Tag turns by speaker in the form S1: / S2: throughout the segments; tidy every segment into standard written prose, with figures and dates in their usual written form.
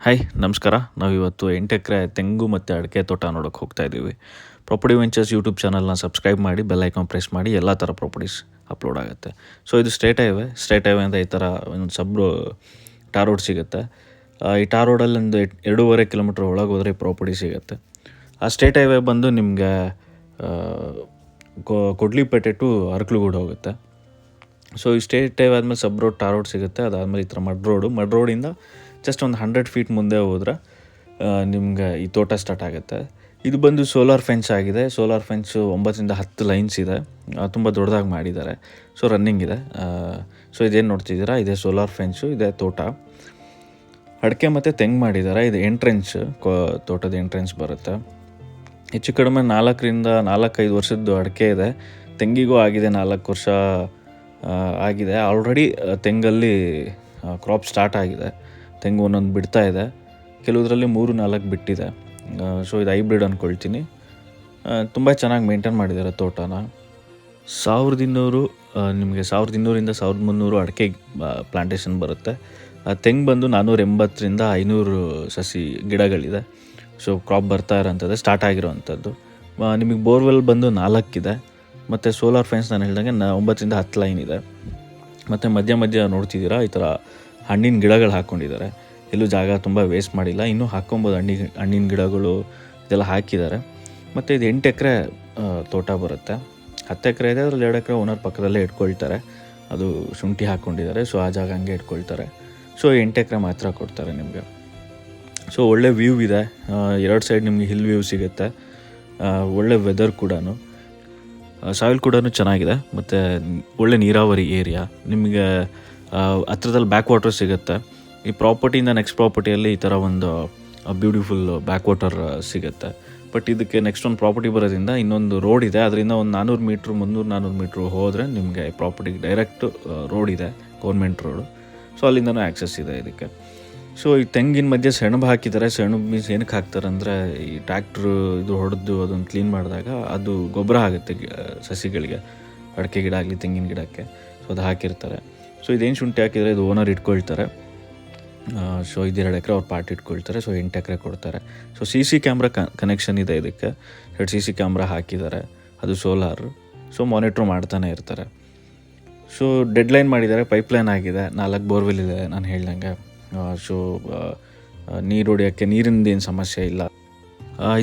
S1: Hi ನಮಸ್ಕಾರ. ನಾವಿವತ್ತು 8 ಎಕರೆ ತೆಂಗು ಮತ್ತು ಅಡಿಕೆ ತೋಟ ನೋಡೋಕೆ ಹೋಗ್ತಾ ಇದ್ದೀವಿ. ಪ್ರಾಪರ್ಟಿ ವೆಂಚರ್ಸ್ ಯೂಟ್ಯೂಬ್ ಚಾನಲ್ನ ಸಬ್ಸ್ಕ್ರೈಬ್ ಮಾಡಿ ಬೆಲ್ ಐಕಾನ್ ಪ್ರೆಸ್ ಮಾಡಿ ಎಲ್ಲ ಥರ ಪ್ರಾಪರ್ಟೀಸ್ ಅಪ್ಲೋಡ್ ಆಗುತ್ತೆ. ಸೊ ಇದು ಸ್ಟ್ರೇಟ್ ಹೈವೇ ಅಂತ ಈ ಥರ ಒಂದು ಟಾರ್ ರೋಡ್ ಸಿಗುತ್ತೆ. ಈ ಟಾರ್ ರೋಡಲ್ಲಿ ಒಂದು 2.5 ಕಿಲೋಮೀಟ್ರ್ ಒಳಗೆ ಹೋದರೆ ಪ್ರಾಪರ್ಟಿ ಸಿಗುತ್ತೆ. ಆ ಸ್ಟ್ರೇಟ್ ಹೈವೇ ಬಂದು ನಿಮಗೆ ಕೊಡ್ಲಿಪೇಟೆ ಟು ಅರಕಲಗೂಡು ಹೋಗುತ್ತೆ. ಸೊ ಈ ಸ್ಟೇಟ್ ಹೈವೇ ಆದಮೇಲೆ ರೋಡ್ ಟಾರ್ ರೋಡ್ ಸಿಗುತ್ತೆ. ಅದಾದಮೇಲೆ ಈ ಥರ ಮಡ್ ರೋಡಿಂದ ಜಸ್ಟ್ ಒಂದು 100 ಫೀಟ್ ಮುಂದೆ ಹೋದ್ರೆ ನಿಮ್ಗೆ ಈ ತೋಟ ಸ್ಟಾರ್ಟ್ ಆಗುತ್ತೆ. ಇದು ಬಂದು ಸೋಲಾರ್ ಫೆನ್ಸ್ ಆಗಿದೆ. ಸೋಲಾರ್ ಫೆನ್ಸು 9ರಿಂದ 10 ಲೈನ್ಸ್ ಇದೆ. ತುಂಬ ದೊಡ್ಡದಾಗಿ ಮಾಡಿದ್ದಾರೆ. ಸೊ ರನ್ನಿಂಗ್ ಇದೆ. ಸೊ ಇದೇನು ನೋಡ್ತಿದ್ದೀರಾ, ಇದೇ ಸೋಲಾರ್ ಫೆನ್ಸು, ಇದೇ ತೋಟ. ಅಡಿಕೆ ಮತ್ತು ತೆಂಗು ಮಾಡಿದ್ದಾರೆ. ಇದು ಎಂಟ್ರೆನ್ಸ್, ತೋಟದ ಎಂಟ್ರೆನ್ಸ್ ಬರುತ್ತೆ. ಹೆಚ್ಚು ಕಡಿಮೆ 4-5 ವರ್ಷದ್ದು ಅಡಿಕೆ ಇದೆ. ತೆಂಗಿಗೂ ಆಗಿದೆ 4 ವರ್ಷ ಆಗಿದೆ. ಆಲ್ರೆಡಿ ತೆಂಗಲ್ಲಿ ಕ್ರಾಪ್ ಸ್ಟಾರ್ಟ್ ಆಗಿದೆ. ತೆಂಗು ಒಂದೊಂದು ಬಿಡ್ತಾ ಇದೆ. ಕೆಲವುದರಲ್ಲಿ 3-4 ಬಿಟ್ಟಿದೆ. ಸೊ ಇದು ಹೈಬ್ರಿಡ್ ಅಂದ್ಕೊಳ್ತೀನಿ. ತುಂಬ ಚೆನ್ನಾಗಿ ಮೇಂಟೈನ್ ಮಾಡಿದ್ದಾರೆ ತೋಟನ. 1200 ನಿಮಗೆ 1200ರಿಂದ 1300 ಅಡಿಕೆ ಪ್ಲಾಂಟೇಶನ್ ಬರುತ್ತೆ. ತೆಂಗು ಬಂದು 480ರಿಂದ 500 ಸಸಿ ಗಿಡಗಳಿದೆ. ಸೊ ಕ್ರಾಪ್ ಬರ್ತಾ ಇರೋಂಥದ್ದು, ಸ್ಟಾರ್ಟ್ ಆಗಿರೋವಂಥದ್ದು. ನಿಮಗೆ ಬೋರ್ವೆಲ್ ಬಂದು 4 ಇದೆ. ಮತ್ತು ಸೋಲಾರ್ ಫೆನ್ಸ್ ನಾನು ಹೇಳಿದಂಗೆ 9ರಿಂದ 10 ಲೈನ್ ಇದೆ. ಮತ್ತು ಮಧ್ಯ ನೋಡ್ತಿದ್ದೀರಾ, ಈ ಥರ ಹಣ್ಣಿನ ಗಿಡಗಳು ಹಾಕ್ಕೊಂಡಿದ್ದಾರೆ. ಎಲ್ಲೂ ಜಾಗ ತುಂಬ ವೇಸ್ಟ್ ಮಾಡಿಲ್ಲ. ಇನ್ನೂ ಹಾಕ್ಕೊಬೋದು. ಹಣ್ಣಿನ ಗಿಡಗಳು ಇದೆಲ್ಲ ಹಾಕಿದ್ದಾರೆ. ಮತ್ತು ಇದು 8 ಎಕರೆ ತೋಟ ಬರುತ್ತೆ. 10 ಎಕರೆ ಇದೆ, ಅದರಲ್ಲಿ 2 ಎಕರೆ ಓನರ್ ಪಕ್ಕದಲ್ಲೇ ಇಟ್ಕೊಳ್ತಾರೆ. ಅದು ಶುಂಠಿ ಹಾಕ್ಕೊಂಡಿದ್ದಾರೆ. ಸೊ ಆ ಜಾಗ ಹಂಗೆ ಇಟ್ಕೊಳ್ತಾರೆ. ಸೊ 8 ಎಕರೆ ಮಾತ್ರ ಕೊಡ್ತಾರೆ ನಿಮಗೆ. ಸೊ ಒಳ್ಳೆ ವ್ಯೂ ಇದೆ. 2 ಸೈಡ್ ನಿಮಗೆ ಹಿಲ್ ವ್ಯೂ ಸಿಗುತ್ತೆ. ಒಳ್ಳೆ ವೆದರ್ ಕೂಡ, ಸಾಯಿಲ್ ಕೂಡ ಚೆನ್ನಾಗಿದೆ. ಮತ್ತು ಒಳ್ಳೆ ನೀರಾವರಿ ಏರಿಯಾ. ನಿಮಗೆ ಹತ್ರದಲ್ಲಿ ಬ್ಯಾಕ್ ವಾಟರ್ ಸಿಗುತ್ತೆ. ಈ ಪ್ರಾಪರ್ಟಿಯಿಂದ ನೆಕ್ಸ್ಟ್ ಪ್ರಾಪರ್ಟಿಯಲ್ಲಿ ಈ ಥರ ಒಂದು ಬ್ಯೂಟಿಫುಲ್ ಬ್ಯಾಕ್ ವಾಟರ್ ಸಿಗುತ್ತೆ. ಬಟ್ ಇದಕ್ಕೆ ನೆಕ್ಸ್ಟ್ ಒಂದು ಪ್ರಾಪರ್ಟಿ ಬರೋದ್ರಿಂದ ಇನ್ನೊಂದು ರೋಡ್ ಇದೆ. ಅದರಿಂದ ಒಂದು 400 ಮೀಟ್ರ್ 300-400 ಮೀಟ್ರ್ ಹೋದರೆ ನಿಮಗೆ ಪ್ರಾಪರ್ಟಿಗೆ ಡೈರೆಕ್ಟ್ ರೋಡ್ ಇದೆ, ಗೌರ್ಮೆಂಟ್ ರೋಡು. ಸೊ ಅಲ್ಲಿಂದನೂ ಆ್ಯಕ್ಸಸ್ ಇದೆ ಇದಕ್ಕೆ. ಸೊ ಈ ತೆಂಗಿನ ಮಧ್ಯೆ ಸೆಣಬು ಹಾಕಿದ್ದಾರೆ. ಸೆಣಬು ಮೀನ್ಸ್ ಏನಕ್ಕೆ ಹಾಕ್ತಾರೆ ಅಂದರೆ, ಈ ಟ್ರ್ಯಾಕ್ಟ್ರು ಇದು ಹೊಡೆದು ಅದನ್ನು ಕ್ಲೀನ್ ಮಾಡಿದಾಗ ಅದು ಗೊಬ್ಬರ ಆಗುತ್ತೆ ಸಸಿಗಳಿಗೆ, ಅಡಿಕೆ ಗಿಡ ಆಗಲಿ ತೆಂಗಿನ ಗಿಡಕ್ಕೆ. ಸೊ ಅದು ಹಾಕಿರ್ತಾರೆ. ಸೊ ಇದೇನು ಶುಂಠಿ ಹಾಕಿದರೆ ಇದು ಓನರ್ ಇಟ್ಕೊಳ್ತಾರೆ. ಸೊ ಇದು 2 ಎಕರೆ ಅವ್ರು ಪಾರ್ಟ್ ಇಟ್ಕೊಳ್ತಾರೆ. ಸೊ 8 ಎಕರೆ ಕೊಡ್ತಾರೆ. ಸೊ CC ಕ್ಯಾಮ್ರಾ ಕನೆಕ್ಷನ್ ಇದೆ ಇದಕ್ಕೆ. 2 CC ಕ್ಯಾಮ್ರಾ ಹಾಕಿದ್ದಾರೆ. ಅದು ಸೋಲಾರು. ಸೊ ಮಾನಿಟ್ರ್ ಮಾಡ್ತಾನೆ ಇರ್ತಾರೆ. ಸೊ ಡೆಡ್ಲೈನ್ ಮಾಡಿದ್ದಾರೆ. ಪೈಪ್ಲೈನ್ ಆಗಿದೆ. 4 ಬೋರ್ವೆಲ್ ಇದೆ ನಾನು ಹೇಳ್ದಂಗೆ. ಸೊ ನೀರು ಹೊಡಿಯೋಕ್ಕೆ ನೀರಿಂದ ಏನು ಸಮಸ್ಯೆ ಇಲ್ಲ.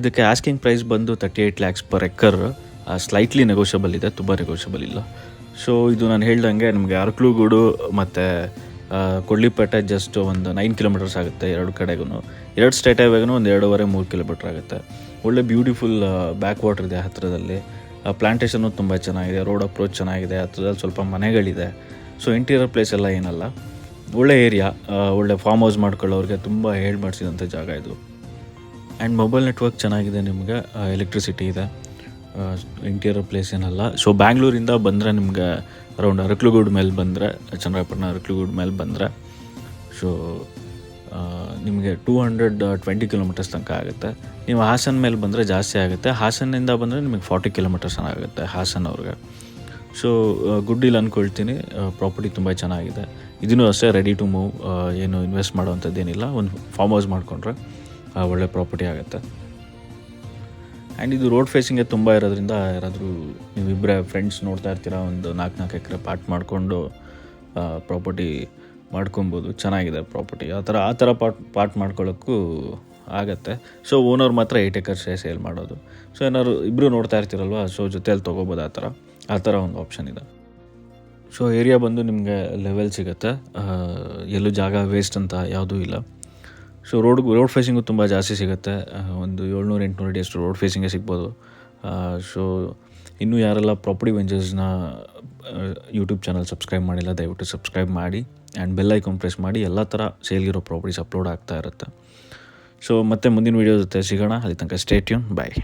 S1: ಇದಕ್ಕೆ ಆಸ್ಕಿಂಗ್ ಪ್ರೈಸ್ ಬಂದು 38 lakhs per acre. Slightly negotiable ಇದೆ, ತುಂಬ ನೆಗೋಷಿಯಬಲ್ ಇಲ್ಲ. ಸೊ ಇದು ನಾನು ಹೇಳ್ದಂಗೆ ನಿಮಗೆ ಅರಕಲಗೂಡು ಮತ್ತು ಕೊಡ್ಲಿಪೇಟೆ ಜಸ್ಟ್ ಒಂದು 9 ಕಿಲೋಮೀಟರ್ಸ್ ಆಗುತ್ತೆ. 2 ಕಡೆಗೂ 2 ಸ್ಟೇಟ್ ಹೈವೇಗೂ ಒಂದು 2.5-3 ಕಿಲೋಮೀಟ್ರ್ ಆಗುತ್ತೆ. ಒಳ್ಳೆ ಬ್ಯೂಟಿಫುಲ್ ಬ್ಯಾಕ್ ವಾಟರ್ ಇದೆ ಹತ್ತಿರದಲ್ಲಿ. ಪ್ಲಾಂಟೇಶನ್ನು ತುಂಬ ಚೆನ್ನಾಗಿದೆ. ರೋಡ್ ಅಪ್ರೋಚ್ ಚೆನ್ನಾಗಿದೆ. ಹತ್ರದಲ್ಲಿ ಸ್ವಲ್ಪ ಮನೆಗಳಿದೆ. ಸೊ ಇಂಟೀರಿಯರ್ ಪ್ಲೇಸ್ ಎಲ್ಲ ಏನಲ್ಲ, ಒಳ್ಳೆ ಏರಿಯಾ. ಒಳ್ಳೆ ಫಾರ್ಮ್ ಹೌಸ್ ಮಾಡ್ಕೊಳ್ಳೋರಿಗೆ ತುಂಬ ಮಾಡಿಸಿದಂಥ ಜಾಗ ಇದು. ಆ್ಯಂಡ್ ಮೊಬೈಲ್ ನೆಟ್ವರ್ಕ್ ಚೆನ್ನಾಗಿದೆ. ನಿಮಗೆ ಎಲೆಕ್ಟ್ರಿಸಿಟಿ ಇದೆ. ಇಂಟೀರಿಯರ್ ಪ್ಲೇಸ್ ಏನಲ್ಲ. ಸೊ ಬ್ಯಾಂಗ್ಳೂರಿಂದ ಬಂದರೆ ನಿಮಗೆ ಅರೌಂಡ್ ಅರಕಲಗೂಡು ಮೇಲೆ ಬಂದರೆ, ಚನ್ನರಾಯಪಟ್ಟಣ ಅರಕಲಗೂಡು ಮೇಲೆ ಬಂದರೆ ಸೊ ನಿಮಗೆ 220 ಕಿಲೋಮೀಟರ್ಸ್ ತನಕ ಆಗುತ್ತೆ. ನೀವು ಹಾಸನ ಮೇಲೆ ಬಂದರೆ ಜಾಸ್ತಿ ಆಗುತ್ತೆ. ಹಾಸನಿಂದ ಬಂದರೆ ನಿಮಗೆ 40 ಕಿಲೋಮೀಟರ್ಸ್ ಆಗುತ್ತೆ ಹಾಸನವ್ರಿಗೆ. ಸೊ ಗುಡ್ ಡೀಲ್ ಅಂದ್ಕೊಳ್ತೀನಿ. ಪ್ರಾಪರ್ಟಿ ತುಂಬ ಚೆನ್ನಾಗಿದೆ. ಇದೂ ಅಷ್ಟೇ ರೆಡಿ ಟು ಮೂವ್. ಏನು ಇನ್ವೆಸ್ಟ್ ಮಾಡೋವಂಥದ್ದೇನಿಲ್ಲ. ಒಂದು ಫಾರ್ಮ್ ಹೌಸ್ ಮಾಡಿಕೊಂಡ್ರೆ ಒಳ್ಳೆ ಪ್ರಾಪರ್ಟಿ ಆಗುತ್ತೆ. ಆ್ಯಂಡ್ ಇದು ರೋಡ್ ಫೇಸಿಂಗೇ ತುಂಬ ಇರೋದ್ರಿಂದ ಯಾರಾದರೂ ನೀವಿಬ್ಬರೇ ಫ್ರೆಂಡ್ಸ್ ನೋಡ್ತಾ ಇರ್ತೀರ, ಒಂದು 4 ಎಕರೆ ಪಾರ್ಟ್ ಮಾಡಿಕೊಂಡು ಪ್ರಾಪರ್ಟಿ ಮಾಡ್ಕೊಬೋದು. ಚೆನ್ನಾಗಿದೆ ಪ್ರಾಪರ್ಟಿ. ಆ ಥರ ಪಾರ್ಟ್ ಮಾಡ್ಕೊಳ್ಳೋಕ್ಕೂ ಆಗುತ್ತೆ. ಸೊ ಓನರ್ ಮಾತ್ರ 8 ಎಕರ್ಸ್ ಸೇಲ್ ಮಾಡೋದು. ಸೊ ಏನಾದ್ರು ಇಬ್ಬರು ನೋಡ್ತಾ ಇರ್ತೀರಲ್ವ, ಸೊ ಜೊತೆಯಲ್ಲಿ ತೊಗೋಬೋದು. ಆ ಥರ ಒಂದು ಆಪ್ಷನ್ ಇದೆ. ಸೊ ಏರಿಯಾ ಬಂದು ನಿಮಗೆ ಲೆವೆಲ್ ಸಿಗುತ್ತೆ. ಎಲ್ಲೂ ಜಾಗ ವೇಸ್ಟ್ ಅಂತ ಯಾವುದೂ ಇಲ್ಲ. ಸೊ ರೋಡ್ ಫೇಸಿಂಗು ತುಂಬ ಜಾಸ್ತಿ ಸಿಗುತ್ತೆ. ಒಂದು 700-800 ಅಡಿ ಅಷ್ಟು ರೋಡ್ ಫೇಸಿಂಗೇ ಸಿಗ್ಬೋದು. ಸೊ ಇನ್ನೂ ಯಾರೆಲ್ಲ ಪ್ರಾಪರ್ಟಿ ವೆಂಚರ್ಸ್ನ ಯೂಟ್ಯೂಬ್ ಚಾನಲ್ ಸಬ್ಸ್ಕ್ರೈಬ್ ಮಾಡಿಲ್ಲ, ದಯವಿಟ್ಟು ಸಬ್ಸ್ಕ್ರೈಬ್ ಮಾಡಿ ಆ್ಯಂಡ್ ಬೆಲ್ ಐಕಾನ್ ಪ್ರೆಸ್ ಮಾಡಿ. ಎಲ್ಲ ಥರ ಸೇಲ್ಗಿರೋ ಪ್ರಾಪರ್ಟೀಸ್ ಅಪ್ಲೋಡ್ ಆಗ್ತಾ ಇರುತ್ತೆ. ಸೊ ಮತ್ತೆ ಮುಂದಿನ ವೀಡಿಯೋ ಜೊತೆ ಸಿಗೋಣ. ಅಲ್ಲಿ ತನಕ ಸ್ಟೇ ಟ್ಯೂನ್. ಬಾಯ್.